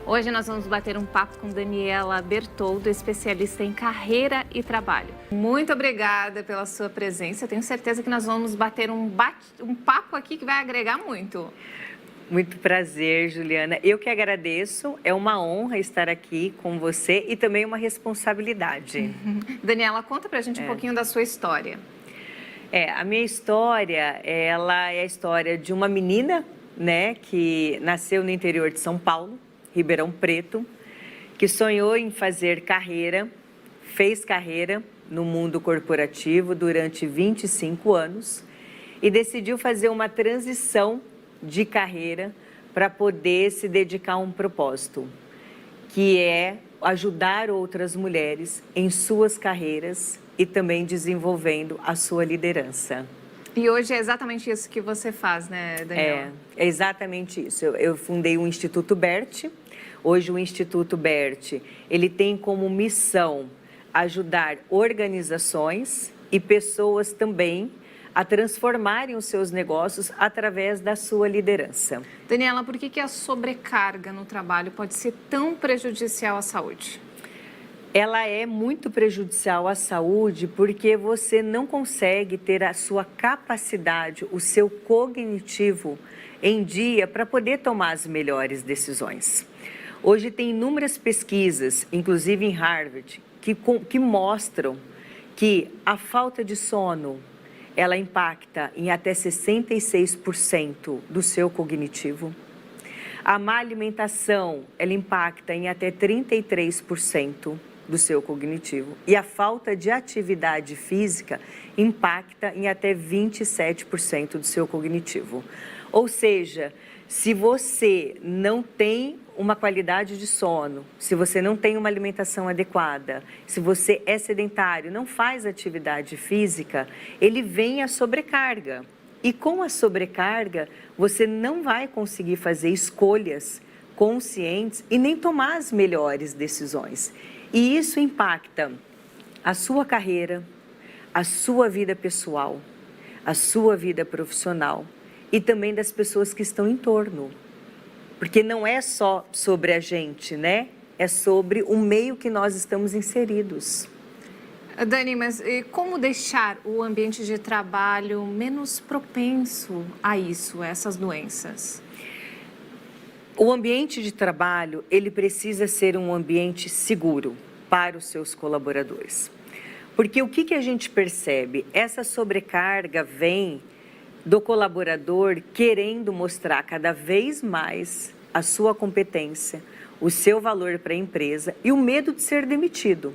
Hoje nós vamos bater um papo com Daniela Bertoldo, especialista em carreira e trabalho. Muito obrigada pela sua presença. Eu tenho certeza que nós vamos bater um papo aqui que vai agregar muito. Muito prazer, Juliana. Eu que agradeço. É uma honra estar aqui com você e também uma responsabilidade. Daniela, conta pra gente um pouquinho da sua história. A minha história, ela é a história de uma menina, né, que nasceu no interior de São Paulo, Ribeirão Preto, que sonhou em fazer carreira, fez carreira no mundo corporativo durante 25 anos e decidiu fazer uma transição de carreira para poder se dedicar a um propósito, que é ajudar outras mulheres em suas carreiras e também desenvolvendo a sua liderança. E hoje é exatamente isso que você faz, né, Daniela? É exatamente isso. Eu fundei o Instituto Bert. Hoje o Instituto Bert, ele tem como missão ajudar organizações e pessoas também a transformarem os seus negócios através da sua liderança. Daniela, por que a sobrecarga no trabalho pode ser tão prejudicial à saúde? Ela é muito prejudicial à saúde porque você não consegue ter a sua capacidade, o seu cognitivo em dia para poder tomar as melhores decisões. Hoje tem inúmeras pesquisas, inclusive em Harvard, que mostram que a falta de sono, ela impacta em até 66% do seu cognitivo. A má alimentação, ela impacta em até 33% do seu cognitivo. E a falta de atividade física impacta em até 27% do seu cognitivo. Ou seja, se você não tem uma qualidade de sono, se você não tem uma alimentação adequada, se você é sedentário, não faz atividade física, ele vem a sobrecarga. E com a sobrecarga, você não vai conseguir fazer escolhas conscientes e nem tomar as melhores decisões. E isso impacta a sua carreira, a sua vida pessoal, a sua vida profissional e também das pessoas que estão em torno. Porque não é só sobre a gente, né? É sobre o meio que nós estamos inseridos. Dani, mas como deixar o ambiente de trabalho menos propenso a isso, a essas doenças? O ambiente de trabalho, ele precisa ser um ambiente seguro para os seus colaboradores. Porque o que a gente percebe? Essa sobrecarga vem do colaborador querendo mostrar cada vez mais a sua competência, o seu valor para a empresa e o medo de ser demitido.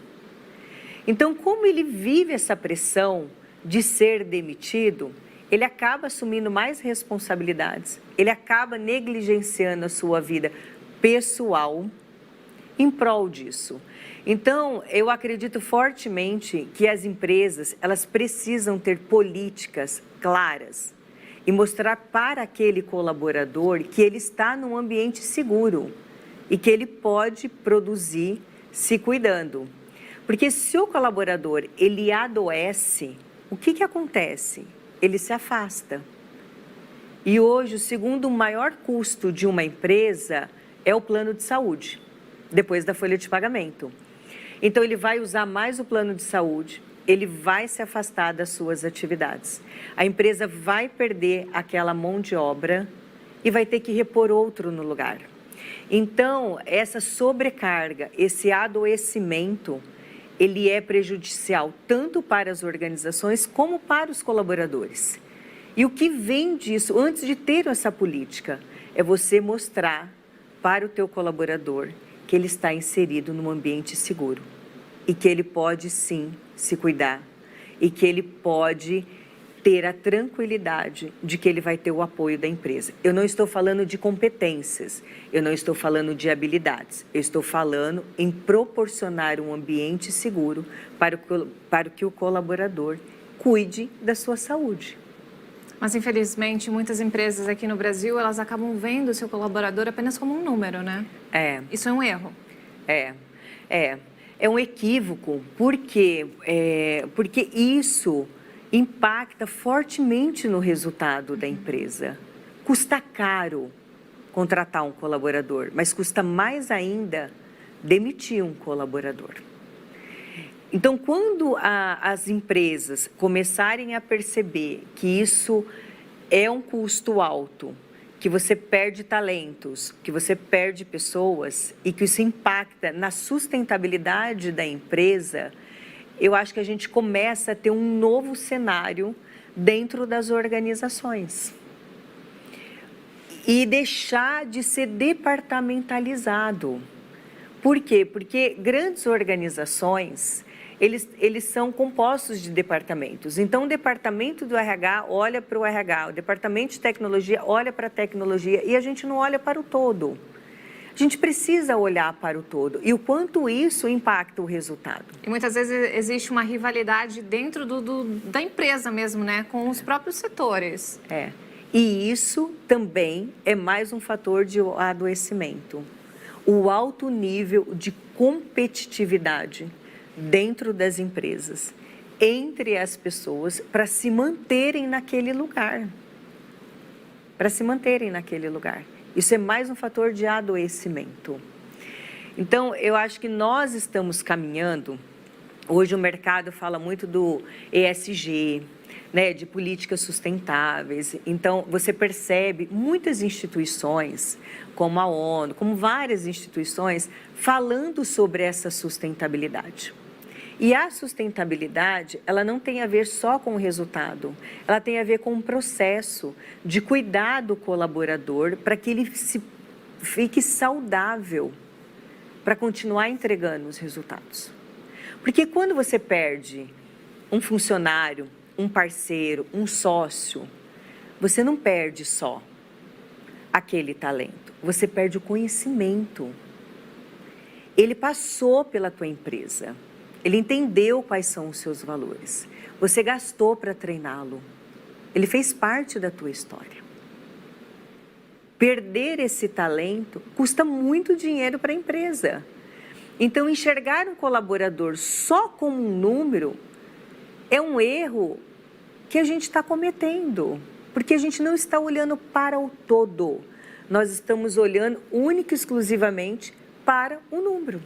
Então, como ele vive essa pressão de ser demitido, ele acaba assumindo mais responsabilidades, ele acaba negligenciando a sua vida pessoal em prol disso. Então, eu acredito fortemente que as empresas, elas precisam ter políticas claras e mostrar para aquele colaborador que ele está num ambiente seguro e que ele pode produzir se cuidando. Porque se o colaborador, ele adoece, o que acontece? Ele se afasta. E hoje, o segundo maior custo de uma empresa é o plano de saúde, depois da folha de pagamento. Então, ele vai usar mais o plano de saúde, ele vai se afastar das suas atividades. A empresa vai perder aquela mão de obra e vai ter que repor outro no lugar. Então, essa sobrecarga, esse adoecimento, ele é prejudicial tanto para as organizações como para os colaboradores. E o que vem disso, antes de ter essa política, é você mostrar para o teu colaborador que ele está inserido num ambiente seguro e que ele pode sim se cuidar e que ele pode ter a tranquilidade de que ele vai ter o apoio da empresa. Eu não estou falando de competências, eu não estou falando de habilidades, eu estou falando em proporcionar um ambiente seguro para que o colaborador cuide da sua saúde. Mas, infelizmente, muitas empresas aqui no Brasil, elas acabam vendo o seu colaborador apenas como um número, né? Isso é um erro. É um equívoco, porque isso impacta fortemente no resultado da empresa. Custa caro contratar um colaborador, mas custa mais ainda demitir um colaborador. Então, quando as empresas começarem a perceber que isso é um custo alto, que você perde talentos, que você perde pessoas e que isso impacta na sustentabilidade da empresa, eu acho que a gente começa a ter um novo cenário dentro das organizações. E deixar de ser departamentalizado. Por quê? Porque grandes organizações, eles são compostos de departamentos. Então, o departamento do RH olha para o RH, o departamento de tecnologia olha para a tecnologia e a gente não olha para o todo. A gente precisa olhar para o todo e o quanto isso impacta o resultado. E muitas vezes existe uma rivalidade dentro da empresa mesmo, né? Com os próprios setores. E isso também é mais um fator de adoecimento. O alto nível de competitividade dentro das empresas, entre as pessoas, para se manterem naquele lugar. Para se manterem naquele lugar. Isso é mais um fator de adoecimento. Então, eu acho que nós estamos caminhando, hoje o mercado fala muito do ESG, né, de políticas sustentáveis. Então, você percebe muitas instituições, como a ONU, como várias instituições, falando sobre essa sustentabilidade. E a sustentabilidade, ela não tem a ver só com o resultado, ela tem a ver com o processo de cuidar do colaborador para que ele fique saudável, para continuar entregando os resultados. Porque quando você perde um funcionário, um parceiro, um sócio, você não perde só aquele talento, você perde o conhecimento. Ele passou pela tua empresa. Ele entendeu quais são os seus valores. Você gastou para treiná-lo. Ele fez parte da tua história. Perder esse talento custa muito dinheiro para a empresa. Então, enxergar um colaborador só como um número é um erro que a gente está cometendo, porque a gente não está olhando para o todo. Nós estamos olhando única e exclusivamente para o número.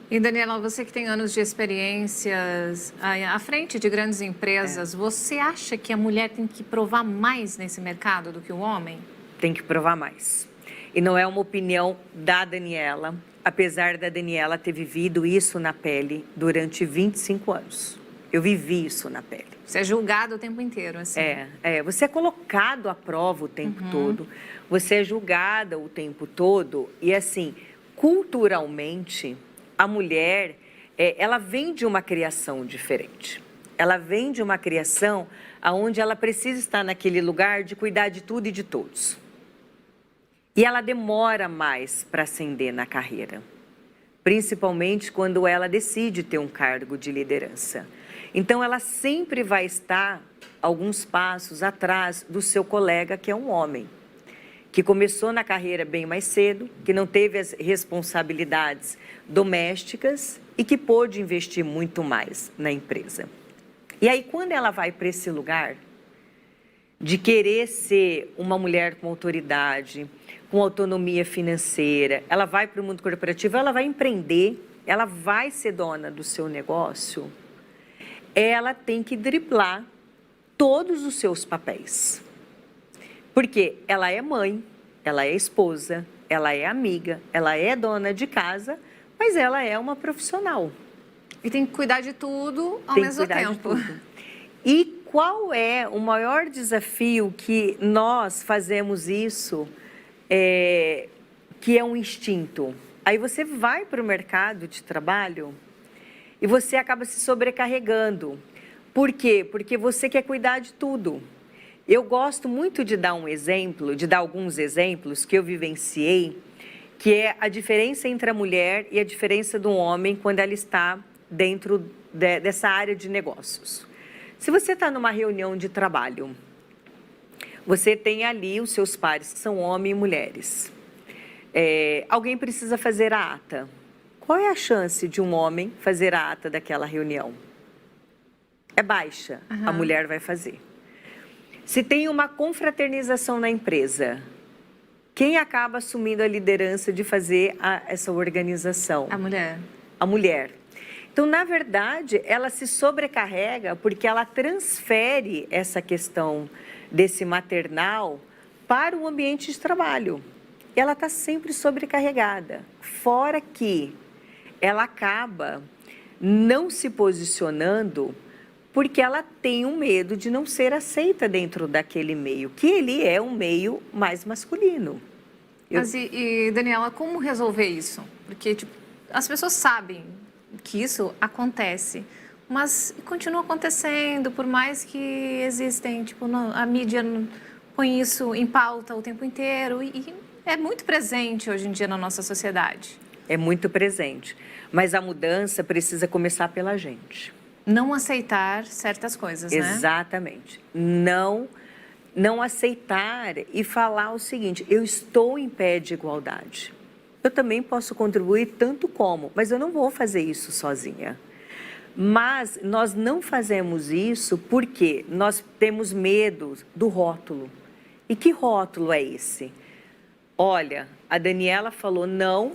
E, Daniela, você que tem anos de experiências à frente de grandes empresas, você acha que a mulher tem que provar mais nesse mercado do que o homem? Tem que provar mais. E não é uma opinião da Daniela, apesar da Daniela ter vivido isso na pele durante 25 anos. Eu vivi isso na pele. Você é julgado o tempo inteiro, assim. Você é colocado à prova o tempo todo, você é julgada o tempo todo e, assim, culturalmente, a mulher, ela vem de uma criação diferente. Ela vem de uma criação onde ela precisa estar naquele lugar de cuidar de tudo e de todos. E ela demora mais para ascender na carreira, principalmente quando ela decide ter um cargo de liderança. Então, ela sempre vai estar alguns passos atrás do seu colega, que é um homem, que começou na carreira bem mais cedo, que não teve as responsabilidades domésticas e que pôde investir muito mais na empresa. E aí, quando ela vai para esse lugar de querer ser uma mulher com autoridade, com autonomia financeira, ela vai para o mundo corporativo, ela vai empreender, ela vai ser dona do seu negócio, ela tem que driblar todos os seus papéis. Porque ela é mãe, ela é esposa, ela é amiga, ela é dona de casa, mas ela é uma profissional. E tem que cuidar de tudo ao mesmo tempo. E qual é o maior desafio que nós fazemos isso, que é um instinto? Aí você vai para o mercado de trabalho e você acaba se sobrecarregando. Por quê? Porque você quer cuidar de tudo. Eu gosto muito de dar um exemplo, de dar alguns exemplos que eu vivenciei, que é a diferença entre a mulher e a diferença do homem quando ela está dentro dessa área de negócios. Se você está numa reunião de trabalho, você tem ali os seus pares, que são homens e mulheres. Alguém precisa fazer a ata. Qual é a chance de um homem fazer a ata daquela reunião? É baixa, a mulher vai fazer. Se tem uma confraternização na empresa, quem acaba assumindo a liderança de fazer essa organização? A mulher. A mulher. Então, na verdade, ela se sobrecarrega porque ela transfere essa questão desse maternal para o ambiente de trabalho. Ela está sempre sobrecarregada. Fora que ela acaba não se posicionando porque ela tem um medo de não ser aceita dentro daquele meio, que ele é um meio mais masculino. Mas Daniela, como resolver isso? Porque tipo, as pessoas sabem que isso acontece, mas continua acontecendo, por mais que existem, tipo, a mídia põe isso em pauta o tempo inteiro e é muito presente hoje em dia na nossa sociedade. É muito presente, mas a mudança precisa começar pela gente. Não aceitar certas coisas, né? Exatamente. Não aceitar e falar o seguinte, eu estou em pé de igualdade. Eu também posso contribuir tanto como, mas eu não vou fazer isso sozinha. Mas nós não fazemos isso porque nós temos medo do rótulo. E que rótulo é esse? Olha, a Daniela falou não,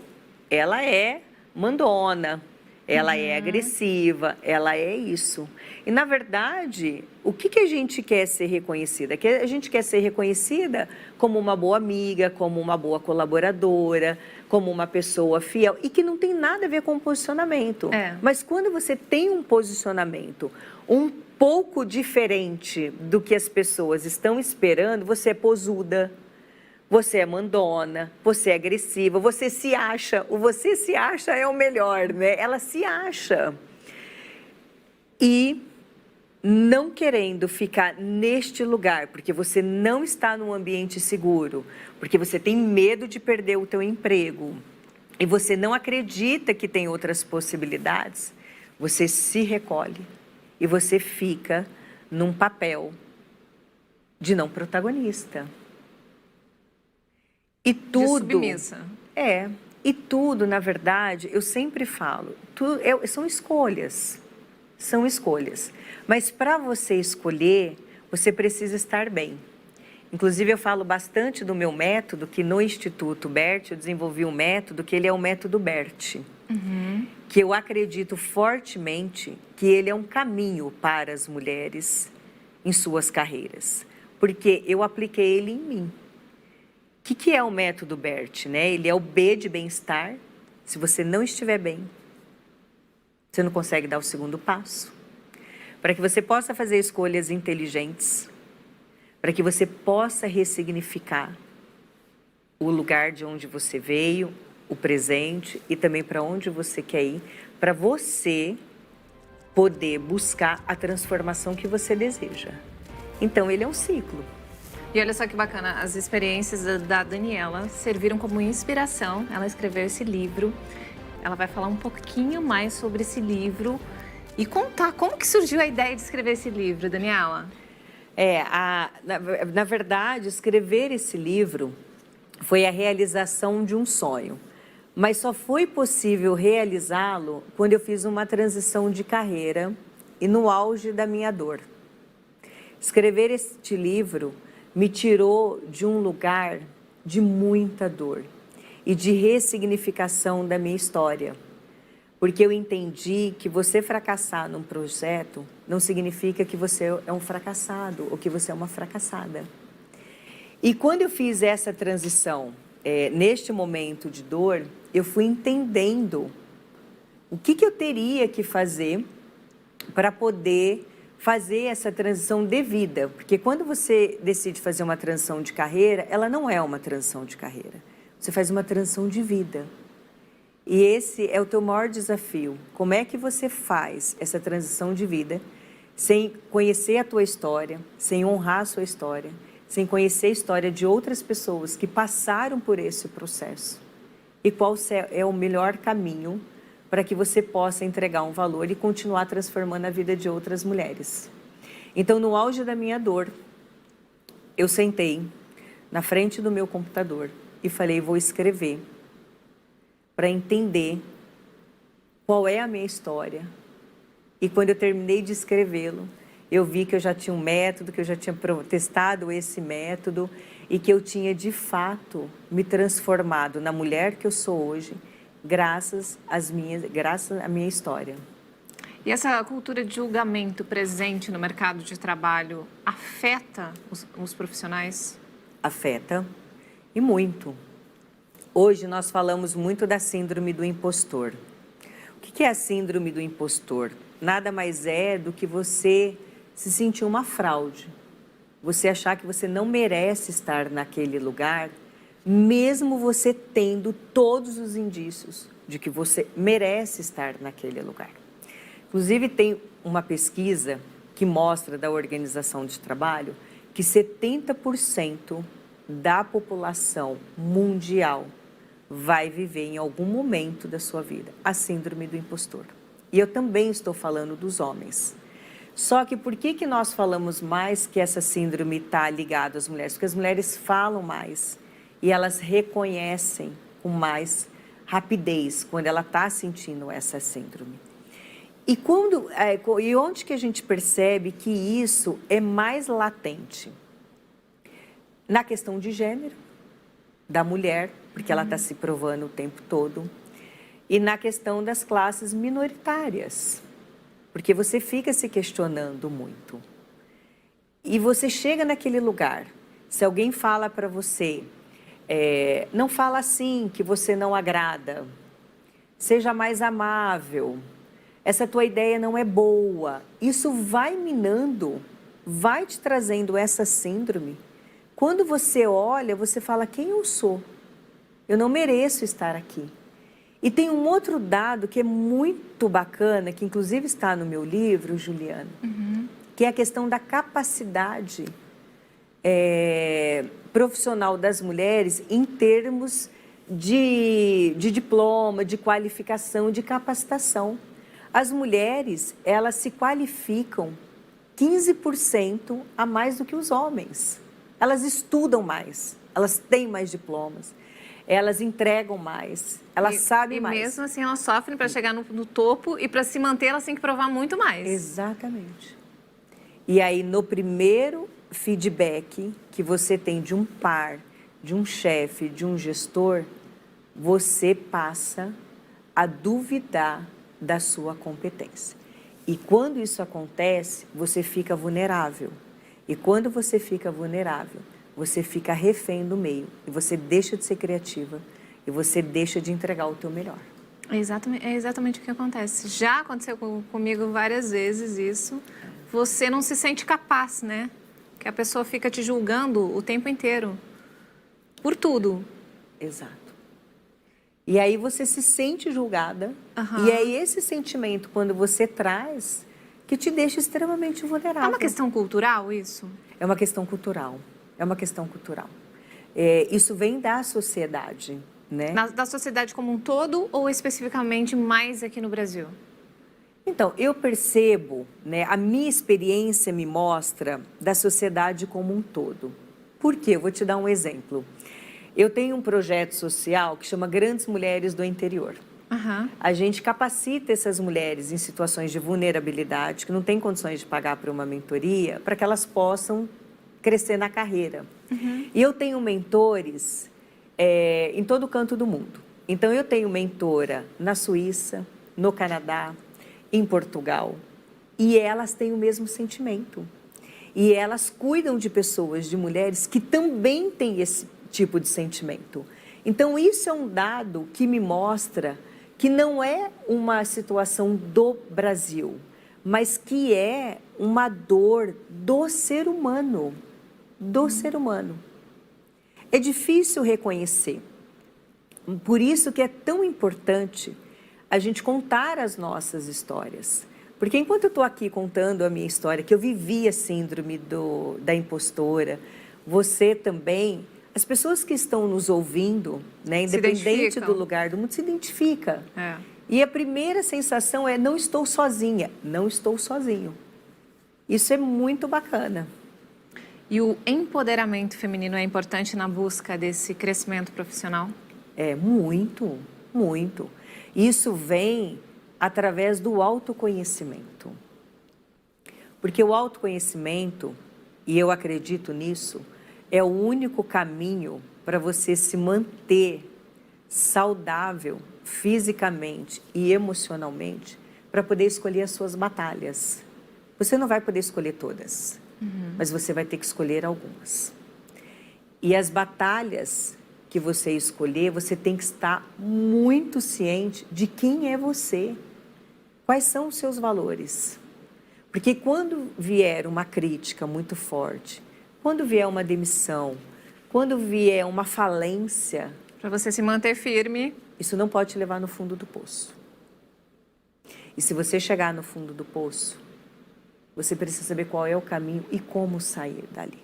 ela é mandona, ela é agressiva, ela é isso. E, na verdade, o que a gente quer ser reconhecida? A gente quer ser reconhecida como uma boa amiga, como uma boa colaboradora, como uma pessoa fiel, e que não tem nada a ver com posicionamento. Mas quando você tem um posicionamento um pouco diferente do que as pessoas estão esperando, você é posuda, você é mandona, você é agressiva, você se acha. O você se acha é o melhor, né? Ela se acha. E não querendo ficar neste lugar, porque você não está num ambiente seguro, porque você tem medo de perder o teu emprego e você não acredita que tem outras possibilidades, você se recolhe e você fica num papel de não protagonista. E tudo, de submissa. E tudo, na verdade, eu sempre falo, são escolhas. São escolhas. Mas para você escolher, você precisa estar bem. Inclusive, eu falo bastante do meu método, que no Instituto BERT eu desenvolvi um método, que ele é o método BERT. Que eu acredito fortemente que ele é um caminho para as mulheres em suas carreiras. Porque eu apliquei ele em mim. O que é o método BERT, né? Ele é o B de bem-estar. Se você não estiver bem, você não consegue dar o segundo passo. Para que você possa fazer escolhas inteligentes, para que você possa ressignificar o lugar de onde você veio, o presente e também para onde você quer ir, para você poder buscar a transformação que você deseja. Então, ele é um ciclo. E olha só que bacana, as experiências da Daniela serviram como inspiração. Ela escreveu esse livro. Ela vai falar um pouquinho mais sobre esse livro e contar como que surgiu a ideia de escrever esse livro, Daniela. Na verdade, escrever esse livro foi a realização de um sonho. Mas só foi possível realizá-lo quando eu fiz uma transição de carreira e no auge da minha dor. Escrever este livro me tirou de um lugar de muita dor e de ressignificação da minha história. Porque eu entendi que você fracassar num projeto não significa que você é um fracassado ou que você é uma fracassada. E quando eu fiz essa transição, neste momento de dor, eu fui entendendo o que eu teria que fazer para poder fazer essa transição devida. Porque quando você decide fazer uma transição de carreira, ela não é uma transição de carreira. Você faz uma transição de vida. E esse é o teu maior desafio. Como é que você faz essa transição de vida sem conhecer a tua história, sem honrar a sua história, sem conhecer a história de outras pessoas que passaram por esse processo? E qual é o melhor caminho para que você possa entregar um valor e continuar transformando a vida de outras mulheres? Então, no auge da minha dor, eu sentei na frente do meu computador e falei, vou escrever para entender qual é a minha história. E quando eu terminei de escrevê-lo, eu vi que eu já tinha um método, que eu já tinha testado esse método e que eu tinha, de fato, me transformado na mulher que eu sou hoje, graças à minha história. E essa cultura de julgamento presente no mercado de trabalho afeta os profissionais? Afeta, e muito. Hoje nós falamos muito da síndrome do impostor. O que é a síndrome do impostor? Nada mais é do que você se sentir uma fraude. Você achar que você não merece estar naquele lugar, mesmo você tendo todos os indícios de que você merece estar naquele lugar. Inclusive, tem uma pesquisa que mostra da Organização de Trabalho que 70% da população mundial vai viver em algum momento da sua vida a síndrome do impostor. E eu também estou falando dos homens. Só que por que nós falamos mais que essa síndrome está ligada às mulheres? Porque as mulheres falam mais e elas reconhecem com mais rapidez quando ela está sentindo essa síndrome. E onde que a gente percebe que isso é mais latente? Na questão de gênero, da mulher, porque ela está se provando o tempo todo, e na questão das classes minoritárias, porque você fica se questionando muito. E você chega naquele lugar, se alguém fala para você, não fala assim que você não agrada, seja mais amável, essa tua ideia não é boa, isso vai minando, vai te trazendo essa síndrome. Quando você olha, você fala, quem eu sou? Eu não mereço estar aqui. E tem um outro dado que é muito bacana, que inclusive está no meu livro, Juliana, que é a questão da capacidade profissional das mulheres em termos de diploma, de qualificação, de capacitação. As mulheres, elas se qualificam 15% a mais do que os homens. Elas estudam mais, elas têm mais diplomas, elas entregam mais, elas sabem mais. E mesmo assim elas sofrem para chegar no topo e para se manter elas têm que provar muito mais. Exatamente. E aí no primeiro feedback que você tem de um par, de um chefe, de um gestor, você passa a duvidar da sua competência. E quando isso acontece, você fica vulnerável. E quando você fica vulnerável, você fica refém do meio. E você deixa de ser criativa. E você deixa de entregar o teu melhor. É exatamente o que acontece. Já aconteceu comigo várias vezes isso. Você não se sente capaz, né? Que a pessoa fica te julgando o tempo inteiro. Por tudo. Exato. E aí você se sente julgada. E é esse sentimento, quando você traz, que te deixa extremamente vulnerável. É uma questão cultural isso? É uma questão cultural. É uma questão cultural. Isso vem da sociedade, né? Da sociedade como um todo ou especificamente mais aqui no Brasil? Então, eu percebo, né, a minha experiência me mostra da sociedade como um todo. Por quê? Eu vou te dar um exemplo. Eu tenho um projeto social que chama Grandes Mulheres do Interior. A gente capacita essas mulheres em situações de vulnerabilidade, que não têm condições de pagar por uma mentoria, para que elas possam crescer na carreira. E eu tenho mentores em todo canto do mundo. Então, eu tenho mentora na Suíça, no Canadá, em Portugal, e elas têm o mesmo sentimento. E elas cuidam de pessoas, de mulheres que também têm esse tipo de sentimento. Então, isso é um dado que me mostra que não é uma situação do Brasil, mas que é uma dor do ser humano. Do ser humano. É difícil reconhecer. Por isso que é tão importante a gente contar as nossas histórias. Porque enquanto eu estou aqui contando a minha história, que eu vivi a síndrome da impostora, você também, as pessoas que estão nos ouvindo, né, independente do lugar do mundo, se identifica. E a primeira sensação é, não estou sozinha, não estou sozinho. Isso é muito bacana. E o empoderamento feminino é importante na busca desse crescimento profissional? É, muito, muito. Isso vem através do autoconhecimento. Porque o autoconhecimento, e eu acredito nisso, é o único caminho para você se manter saudável fisicamente e emocionalmente para poder escolher as suas batalhas. Você não vai poder escolher todas, mas você vai ter que escolher algumas. E as batalhas que você escolher, você tem que estar muito ciente de quem é você, quais são os seus valores. Porque quando vier uma crítica muito forte, quando vier uma demissão, quando vier uma falência... Para você se manter firme. Isso não pode te levar no fundo do poço. E se você chegar no fundo do poço, você precisa saber qual é o caminho e como sair dali.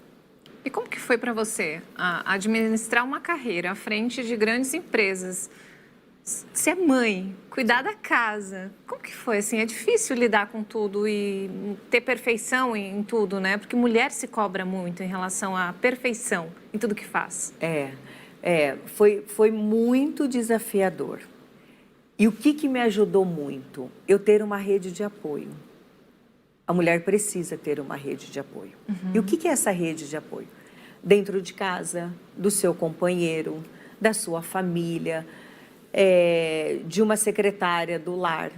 E como que foi para você administrar uma carreira à frente de grandes empresas? Ser mãe, cuidar da casa, como que foi? Assim, é difícil lidar com tudo e ter perfeição em tudo, né? Porque mulher se cobra muito em relação à perfeição em tudo que faz. Foi muito desafiador. E o que me ajudou muito? Eu ter uma rede de apoio. A mulher precisa ter uma rede de apoio. E o que é essa rede de apoio? Dentro de casa, do seu companheiro, da sua família, de uma secretária do lar.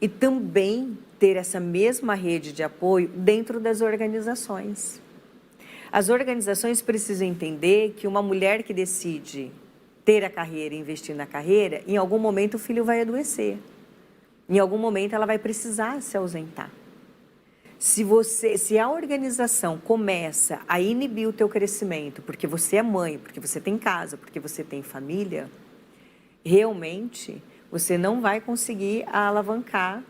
E também ter essa mesma rede de apoio dentro das organizações. As organizações precisam entender que uma mulher que decide ter a carreira e investir na carreira, em algum momento o filho vai adoecer. Em algum momento ela vai precisar se ausentar. Se a organização começa a inibir o teu crescimento, porque você é mãe, porque você tem casa, porque você tem família, realmente você não vai conseguir alavancar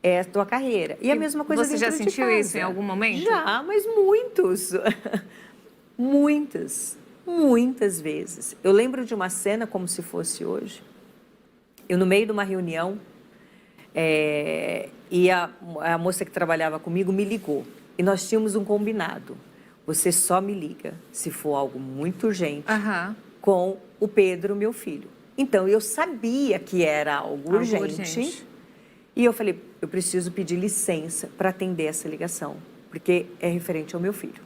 a tua carreira. E a mesma coisa dentro de casa. Você já sentiu isso em algum momento? Já, mas muitos. Muitas vezes. Eu lembro de uma cena como se fosse hoje. Eu, no meio de uma reunião, e a moça que trabalhava comigo me ligou. E nós tínhamos um combinado. Você só me liga se for algo muito urgente com o Pedro, meu filho. Então, eu sabia que era algo urgente. E eu falei, eu preciso pedir licença para atender essa ligação, porque é referente ao meu filho.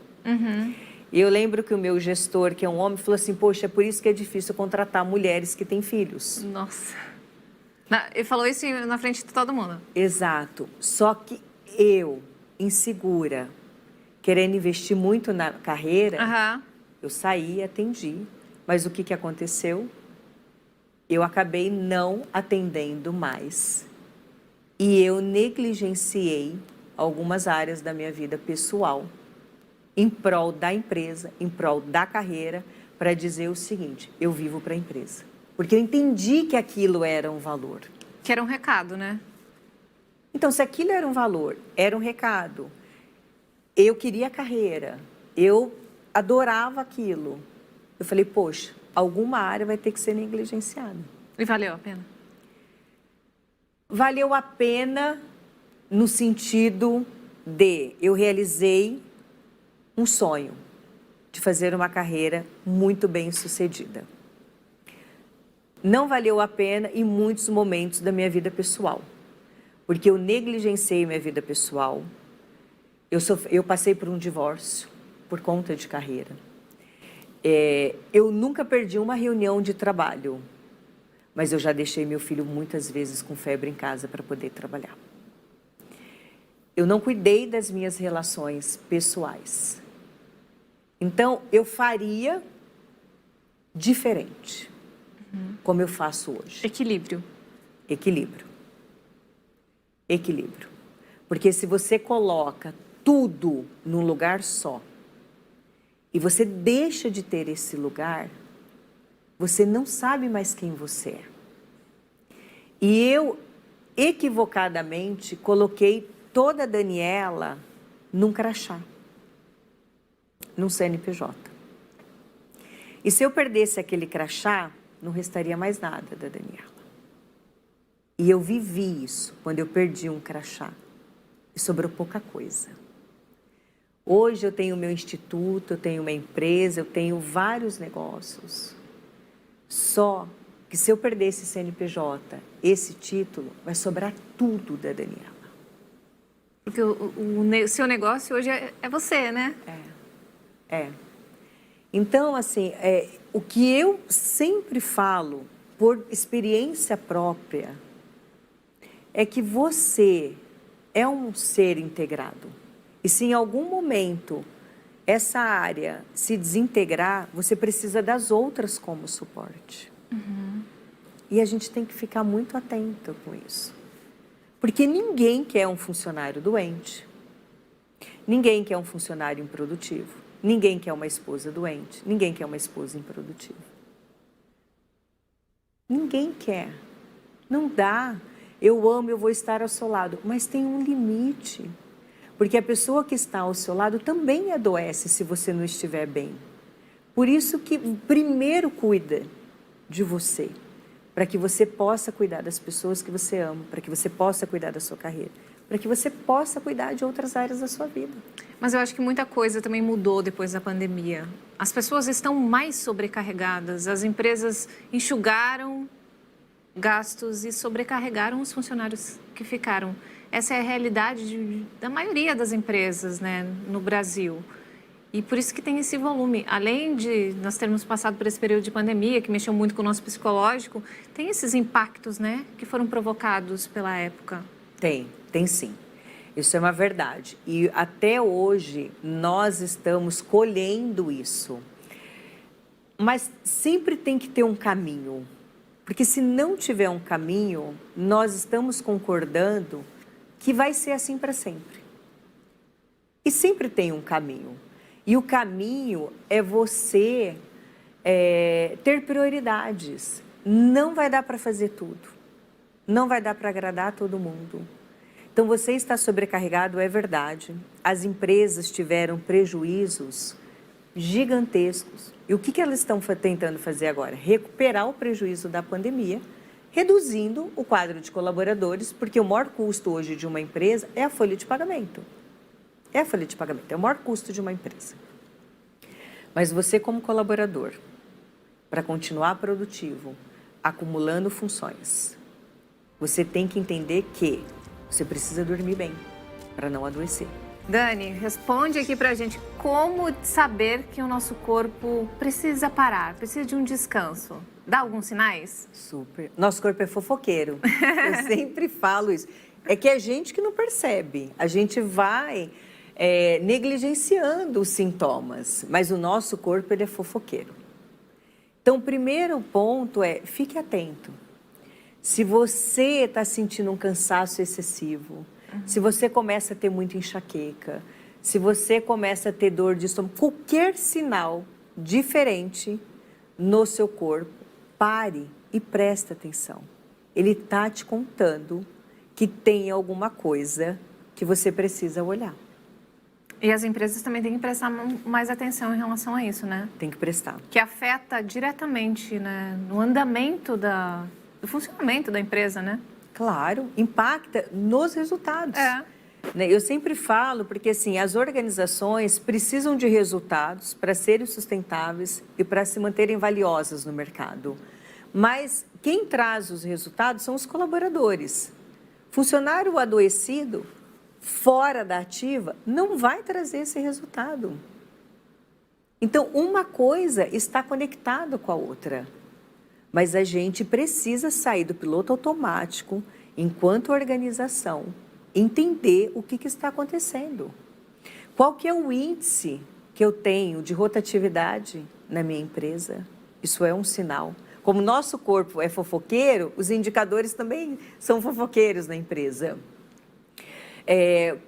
E eu lembro que o meu gestor, que é um homem, falou assim, poxa, é por isso que é difícil contratar mulheres que têm filhos. Nossa. Ele falou isso na frente de todo mundo. Exato. Só que eu, insegura, querendo investir muito na carreira, eu saí e atendi. Mas o que aconteceu? Eu acabei não atendendo mais. E eu negligenciei algumas áreas da minha vida pessoal em prol da empresa, em prol da carreira, para dizer o seguinte, eu vivo para a empresa. Porque eu entendi que aquilo era um valor. Que era um recado, né? Então, se aquilo era um valor, era um recado, eu queria carreira, eu adorava aquilo. Eu falei, poxa, alguma área vai ter que ser negligenciada. E valeu a pena? Valeu a pena no sentido de eu realizei um sonho de fazer uma carreira muito bem sucedida. Não valeu a pena em muitos momentos da minha vida pessoal, porque eu negligenciei minha vida pessoal, eu passei por um divórcio por conta de carreira. Eu nunca perdi uma reunião de trabalho, mas eu já deixei meu filho muitas vezes com febre em casa para poder trabalhar. Eu não cuidei das minhas relações pessoais. Então, eu faria diferente, como eu faço hoje. Equilíbrio. Equilíbrio. Equilíbrio. Porque se você coloca tudo num lugar só, e você deixa de ter esse lugar, você não sabe mais quem você é. E eu, equivocadamente, coloquei toda a Daniela num crachá, num CNPJ. E se eu perdesse aquele crachá, não restaria mais nada da Daniela. E eu vivi isso quando eu perdi um crachá. E sobrou pouca coisa. Hoje eu tenho meu instituto, eu tenho uma empresa, eu tenho vários negócios. Só que se eu perder esse CNPJ, esse título, vai sobrar tudo da Daniela. Porque o seu negócio hoje é você, né? É. Então, assim, o que eu sempre falo, por experiência própria, é que você é um ser integrado. E se em algum momento essa área se desintegrar, você precisa das outras como suporte. E a gente tem que ficar muito atento com isso. Porque ninguém quer um funcionário doente, ninguém quer um funcionário improdutivo, ninguém quer uma esposa doente, ninguém quer uma esposa improdutiva. Ninguém quer. Não dá. Eu amo, eu vou estar ao seu lado, mas tem um limite. Porque a pessoa que está ao seu lado também adoece se você não estiver bem. Por isso que primeiro cuida de você, para que você possa cuidar das pessoas que você ama, para que você possa cuidar da sua carreira, para que você possa cuidar de outras áreas da sua vida. Mas eu acho que muita coisa também mudou depois da pandemia. As pessoas estão mais sobrecarregadas, as empresas enxugaram gastos e sobrecarregaram os funcionários que ficaram. Essa é a realidade da maioria das empresas, né, no Brasil. E por isso que tem esse volume. Além de nós termos passado por esse período de pandemia, que mexeu muito com o nosso psicológico, tem esses impactos, né, que foram provocados pela época. Tem sim. Isso é uma verdade. E até hoje nós estamos colhendo isso. Mas sempre tem que ter um caminho. Porque se não tiver um caminho, nós estamos concordando que vai ser assim para sempre. E sempre tem um caminho. E o caminho é você ter prioridades. Não vai dar para fazer tudo. Não vai dar para agradar todo mundo. Então, você está sobrecarregado, é verdade. As empresas tiveram prejuízos gigantescos. E o que elas estão tentando fazer agora? Recuperar o prejuízo da pandemia, reduzindo o quadro de colaboradores, porque o maior custo hoje de uma empresa é a folha de pagamento. É a folha de pagamento, é o maior custo de uma empresa. Mas você, como colaborador, para continuar produtivo, acumulando funções, você tem que entender que você precisa dormir bem para não adoecer. Dani, responde aqui pra gente como saber que o nosso corpo precisa parar, precisa de um descanso. Dá alguns sinais? Super. Nosso corpo é fofoqueiro. Eu sempre falo isso. É que é a gente que não percebe. A gente vai negligenciando os sintomas, mas o nosso corpo ele é fofoqueiro. Então, o primeiro ponto é, fique atento. Se você está sentindo um cansaço excessivo, se você começa a ter muita enxaqueca, se você começa a ter dor de estômago, qualquer sinal diferente no seu corpo, pare e preste atenção. Ele está te contando que tem alguma coisa que você precisa olhar. E as empresas também têm que prestar mais atenção em relação a isso, né? Tem que prestar. Que afeta diretamente, né, no andamento do funcionamento da empresa, né? Claro, impacta nos resultados. Eu sempre falo, porque assim, as organizações precisam de resultados para serem sustentáveis e para se manterem valiosas no mercado. Mas quem traz os resultados são os colaboradores. Funcionário adoecido, fora da ativa, não vai trazer esse resultado. Então, uma coisa está conectada com a outra. Mas a gente precisa sair do piloto automático, enquanto organização, entender o que está acontecendo. Qual que é o índice que eu tenho de rotatividade na minha empresa? Isso é um sinal. Como nosso corpo é fofoqueiro, os indicadores também são fofoqueiros na empresa.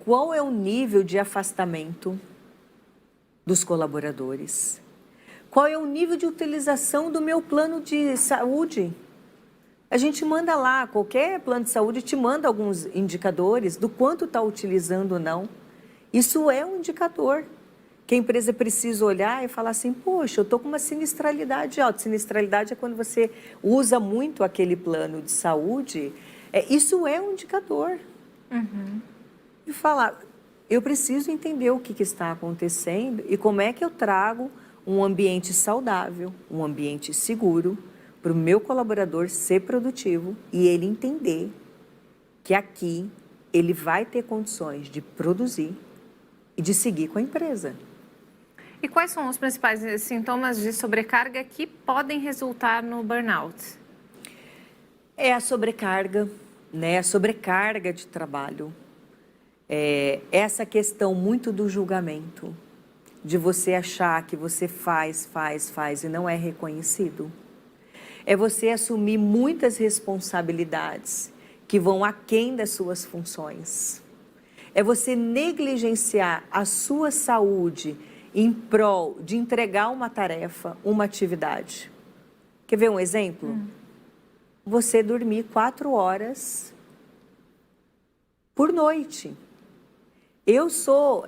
Qual é o nível de afastamento dos colaboradores? Qual é o nível de utilização do meu plano de saúde? A gente manda lá, qualquer plano de saúde te manda alguns indicadores do quanto está utilizando ou não. Isso é um indicador que a empresa precisa olhar e falar assim, poxa, eu estou com uma sinistralidade alta. Sinistralidade é quando você usa muito aquele plano de saúde. Isso é um indicador. E falar, eu preciso entender o que está acontecendo e como é que eu trago um ambiente saudável, um ambiente seguro, para o meu colaborador ser produtivo e ele entender que aqui ele vai ter condições de produzir e de seguir com a empresa. E quais são os principais sintomas de sobrecarga que podem resultar no burnout? É a sobrecarga, né? A sobrecarga de trabalho. Essa questão muito do julgamento, de você achar que você faz e não é reconhecido. É você assumir muitas responsabilidades que vão aquém das suas funções. É você negligenciar a sua saúde em prol de entregar uma tarefa, uma atividade. Quer ver um exemplo? Você dormir 4 horas por noite. Eu sou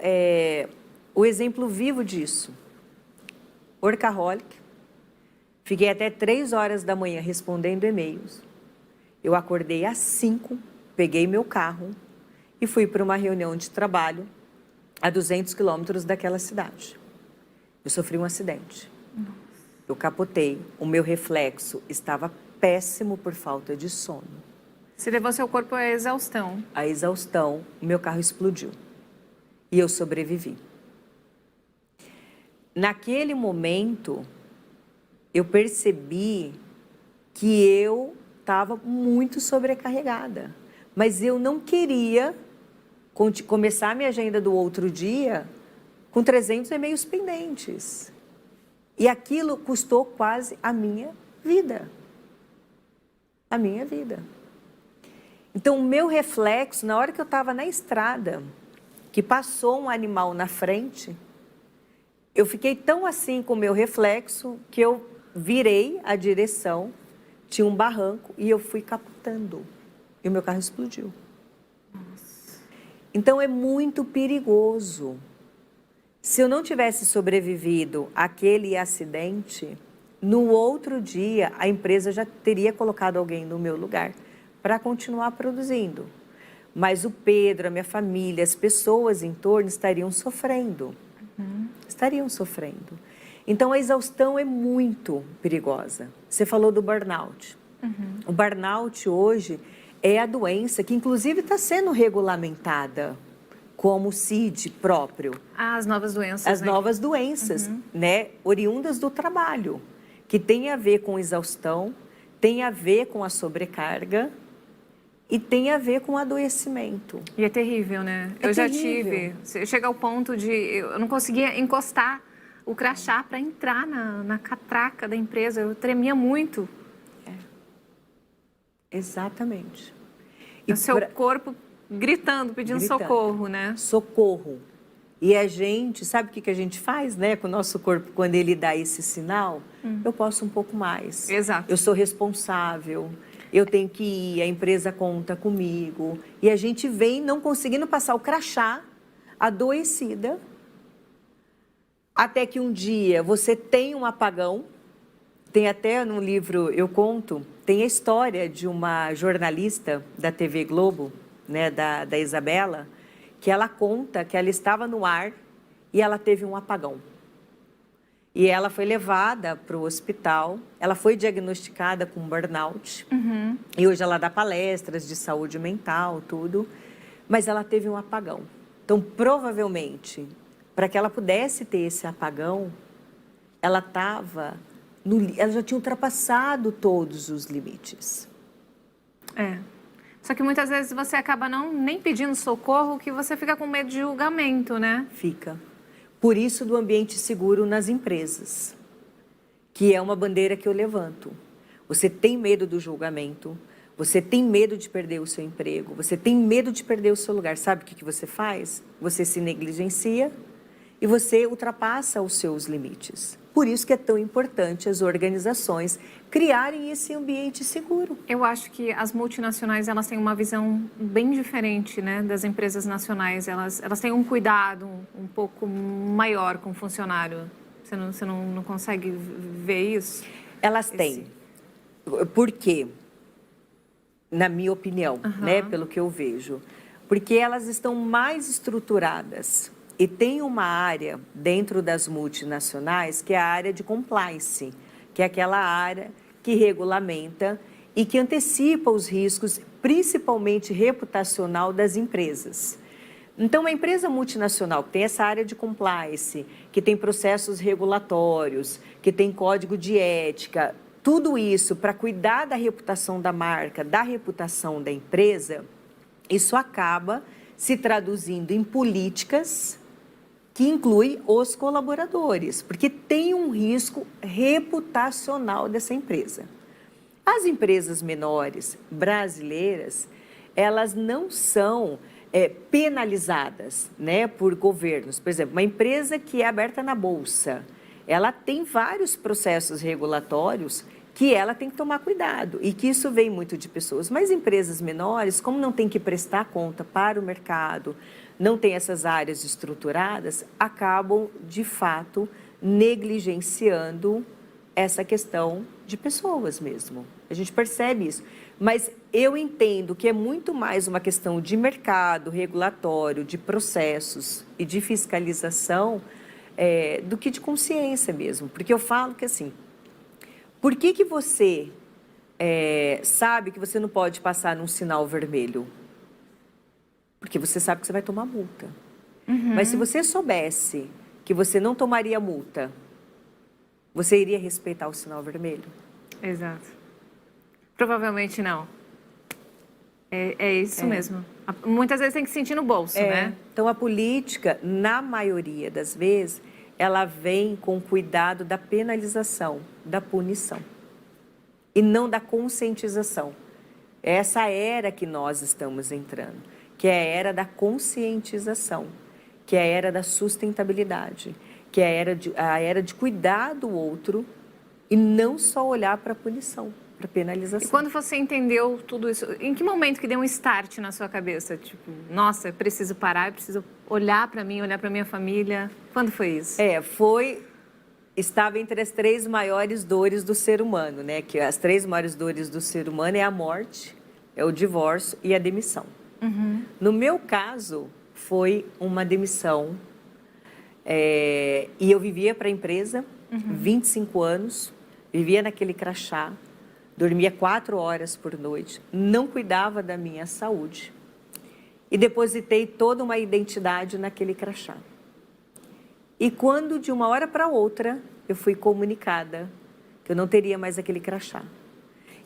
o exemplo vivo disso. Workaholic. Fiquei até 3 horas da manhã respondendo e-mails. Eu acordei às 5, peguei meu carro e fui para uma reunião de trabalho a 200 quilômetros daquela cidade. Eu sofri um acidente. Eu capotei, o meu reflexo estava péssimo por falta de sono. Se levou seu corpo à exaustão. A exaustão, o meu carro explodiu. E eu sobrevivi. Naquele momento, eu percebi que eu estava muito sobrecarregada. Mas eu não queria começar a minha agenda do outro dia com 300 e-mails pendentes. E aquilo custou quase a minha vida. A minha vida. Então, o meu reflexo, na hora que eu estava na estrada, que passou um animal na frente, eu fiquei tão assim com o meu reflexo que eu virei a direção, tinha um barranco e eu fui capotando. E o meu carro explodiu. Nossa. Então, é muito perigoso. Se eu não tivesse sobrevivido àquele acidente, no outro dia a empresa já teria colocado alguém no meu lugar para continuar produzindo. Mas o Pedro, a minha família, as pessoas em torno estariam sofrendo. Estariam sofrendo. Então, a exaustão é muito perigosa. Você falou do burnout. O burnout hoje é a doença que, inclusive, está sendo regulamentada como CID próprio. As novas doenças. As novas doenças, né, oriundas do trabalho, que tem a ver com exaustão, tem a ver com a sobrecarga e tem a ver com adoecimento. E é terrível, né? É eu já terrível. tive. Chega ao ponto de eu não conseguia encostar o crachá para entrar na catraca da empresa. Eu tremia muito. Exatamente. O seu corpo gritando, pedindo socorro, né? Socorro. E a gente, sabe o que a gente faz, né, com o nosso corpo quando ele dá esse sinal? Eu posso um pouco mais. Exato. Eu sou responsável, eu tenho que ir, a empresa conta comigo. E a gente vem não conseguindo passar o crachá, adoecida, até que um dia você tem um apagão. Tem até no livro, eu conto, tem a história de uma jornalista da TV Globo, né, da Isabela, que ela conta que ela estava no ar e ela teve um apagão. E ela foi levada para o hospital, ela foi diagnosticada com burnout, e hoje ela dá palestras de saúde mental, tudo, mas ela teve um apagão. Então, provavelmente, para que ela pudesse ter esse apagão, ela já tinha ultrapassado todos os limites. Só que muitas vezes você acaba nem pedindo socorro, que você fica com medo de julgamento, né? Fica. Por isso do ambiente seguro nas empresas, que é uma bandeira que eu levanto. Você tem medo do julgamento, você tem medo de perder o seu emprego, você tem medo de perder o seu lugar. Sabe o que você faz? Você se negligencia e você ultrapassa os seus limites. Por isso que é tão importante as organizações criarem esse ambiente seguro. Eu acho que as multinacionais, elas têm uma visão bem diferente, né, das empresas nacionais. Elas têm um cuidado um pouco maior com o funcionário. Você não consegue ver isso? Elas têm. Por quê? Na minha opinião, né, pelo que eu vejo. Porque elas estão mais estruturadas. E tem uma área dentro das multinacionais que é a área de compliance, que é aquela área que regulamenta e que antecipa os riscos, principalmente reputacional, das empresas. Então, uma empresa multinacional que tem essa área de compliance, que tem processos regulatórios, que tem código de ética, tudo isso para cuidar da reputação da marca, da reputação da empresa, isso acaba se traduzindo em políticas que incluem os colaboradores, porque tem um risco reputacional dessa empresa. As empresas menores brasileiras, elas não são penalizadas, né, por governos. Por exemplo, uma empresa que é aberta na Bolsa, ela tem vários processos regulatórios que ela tem que tomar cuidado e que isso vem muito de pessoas. Mas empresas menores, como não tem que prestar conta para o mercado, não tem essas áreas estruturadas, acabam, de fato, negligenciando essa questão de pessoas mesmo. A gente percebe isso. Mas eu entendo que é muito mais uma questão de mercado, regulatório, de processos e de fiscalização do que de consciência mesmo. Porque eu falo que assim, por que você sabe que você não pode passar num sinal vermelho? Porque você sabe que você vai tomar multa. Uhum. Mas se você soubesse que você não tomaria multa, você iria respeitar o sinal vermelho? Exato. Provavelmente não. É isso mesmo. Muitas vezes tem que sentir no bolso, né? Então, a política, na maioria das vezes, ela vem com cuidado da penalização, da punição, e não da conscientização. É essa era que nós estamos entrando, que é a era da conscientização, que é a era da sustentabilidade, que é a era de cuidar do outro e não só olhar para a punição, para a penalização. E quando você entendeu tudo isso, em que momento que deu um start na sua cabeça? Tipo, nossa, eu preciso parar, eu preciso olhar para mim, olhar para minha família. Quando foi isso? Estava entre as 3 maiores dores do ser humano, né? Que as 3 maiores dores do ser humano é a morte, é o divórcio e a demissão. Uhum. No meu caso, foi uma demissão. E eu vivia para a empresa, 25 anos, vivia naquele crachá, dormia 4 horas por noite, não cuidava da minha saúde e depositei toda uma identidade naquele crachá. E quando, de uma hora para outra, eu fui comunicada que eu não teria mais aquele crachá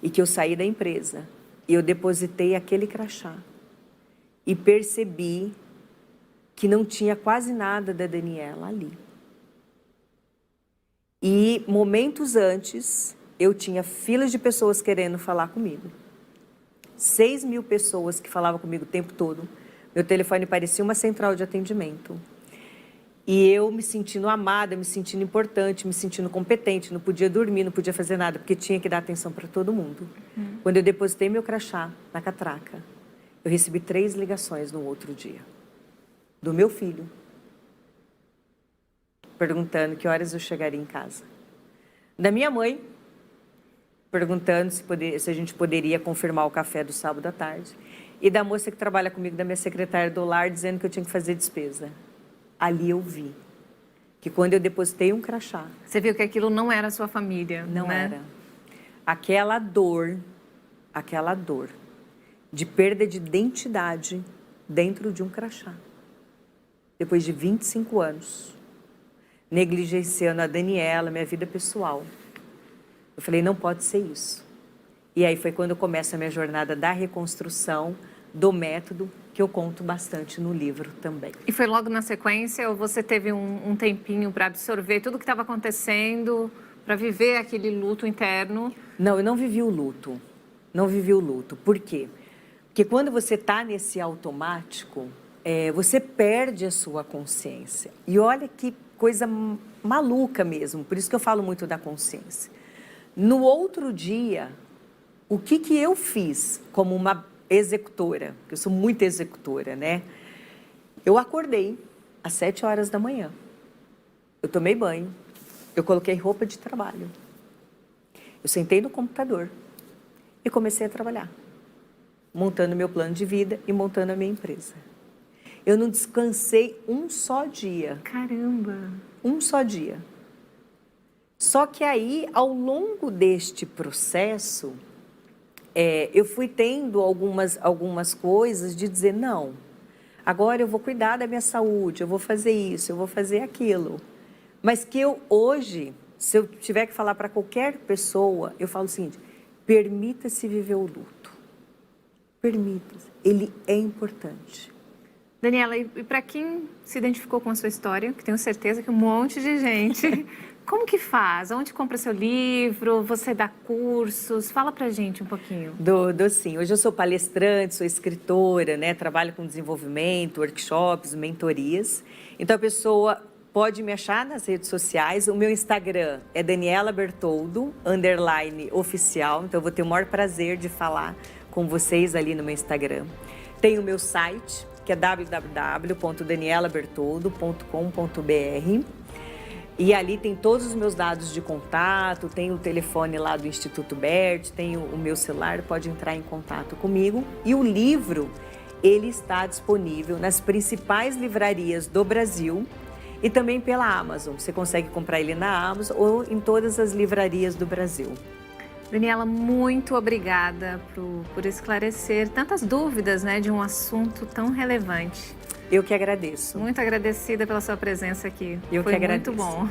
e que eu saí da empresa e eu depositei aquele crachá e percebi que não tinha quase nada da Daniela ali. E momentos antes, eu tinha filas de pessoas querendo falar comigo. 6.000 pessoas que falavam comigo o tempo todo. Meu telefone parecia uma central de atendimento. E eu me sentindo amada, me sentindo importante, me sentindo competente, não podia dormir, não podia fazer nada, porque tinha que dar atenção para todo mundo. Quando eu depositei meu crachá na catraca, eu recebi 3 ligações no outro dia. Do meu filho, perguntando que horas eu chegaria em casa. Da minha mãe, perguntando se a gente poderia confirmar o café do sábado à tarde. E da moça que trabalha comigo, da minha secretária do lar, dizendo que eu tinha que fazer despesa. Ali eu vi que quando eu depositei um crachá... Você viu que aquilo não era a sua família, não né? era. Aquela dor de perda de identidade dentro de um crachá. Depois de 25 anos, negligenciando a Daniela, minha vida pessoal. Eu falei, não pode ser isso. E aí foi quando começa a minha jornada da reconstrução, do método, que eu conto bastante no livro também. E foi logo na sequência ou você teve um tempinho para absorver tudo o que estava acontecendo, para viver aquele luto interno? Não, eu não vivi o luto. Não vivi o luto. Por quê? Porque quando você está nesse automático, você perde a sua consciência. E olha que coisa maluca mesmo, por isso que eu falo muito da consciência. No outro dia, o que eu fiz como uma executora, porque eu sou muito executora, né? Eu acordei às 7 horas da manhã, eu tomei banho, eu coloquei roupa de trabalho, eu sentei no computador e comecei a trabalhar, montando meu plano de vida e montando a minha empresa. Eu não descansei um só dia. Caramba! Um só dia. Só que aí, ao longo deste processo, eu fui tendo algumas coisas de dizer, não, Agora eu vou cuidar da minha saúde, eu vou fazer isso, eu vou fazer aquilo. Mas que eu hoje, se eu tiver que falar para qualquer pessoa, eu falo o seguinte: permita-se viver o luto. Permita-se. Ele é importante. Daniela, e para quem se identificou com a sua história, que tenho certeza que um monte de gente, como que faz? Onde compra seu livro? Você dá cursos? Fala pra gente um pouquinho. Dou sim. Hoje eu sou palestrante, sou escritora, né? Trabalho com desenvolvimento, workshops, mentorias. Então a pessoa pode me achar nas redes sociais. O meu Instagram é Daniela Bertoldo, _oficial. Então eu vou ter o maior prazer de falar com vocês ali no meu Instagram. Tem o meu site, que é www.danielabertoldo.com.br. E ali tem todos os meus dados de contato, tem o telefone lá do Instituto Bert, tem o meu celular, pode entrar em contato comigo. E o livro, ele está disponível nas principais livrarias do Brasil e também pela Amazon. Você consegue comprar ele na Amazon ou em todas as livrarias do Brasil. Daniela, muito obrigada por esclarecer tantas dúvidas, né, de um assunto tão relevante. Eu que agradeço. Muito agradecida pela sua presença aqui. Eu Foi que agradeço. muito bom.